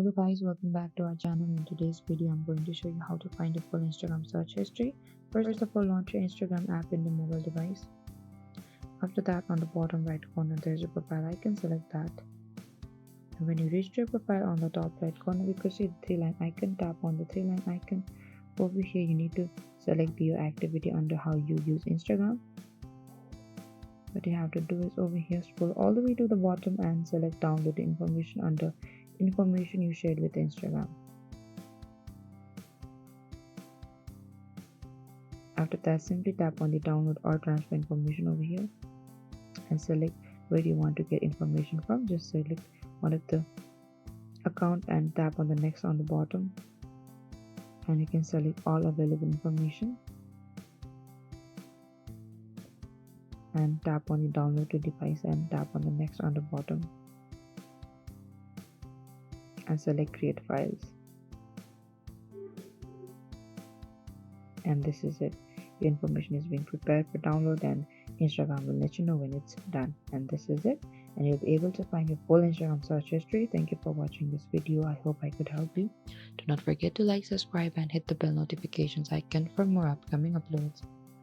Hello guys, welcome back to our channel. In today's video, I'm going to show you how to find your full Instagram search history. First of all, launch your Instagram app in the mobile device. After that, on the bottom right corner, there's a profile icon. Select that. And when you reach your profile, on the top right corner, you can see the three-line icon. Tap on the three-line icon. Over here, you need to select view activity under how you use Instagram. What you have to do is over here, scroll all the way to the bottom and select download the information under information you shared with Instagram. After that, simply tap on the download or transfer information over here and select where you want to get information from. Just select one of the account and tap on the next on the bottom, and you can select all available information and tap on the download to device and tap on the next on the bottom and select create files. And this is it. Your information is being prepared for download and Instagram will let you know when it's done. And this is it, and you'll be able to find your full Instagram search history. Thank you for watching this video. I hope I could help you. Do not forget to like, subscribe and hit the bell notifications icon for more upcoming uploads.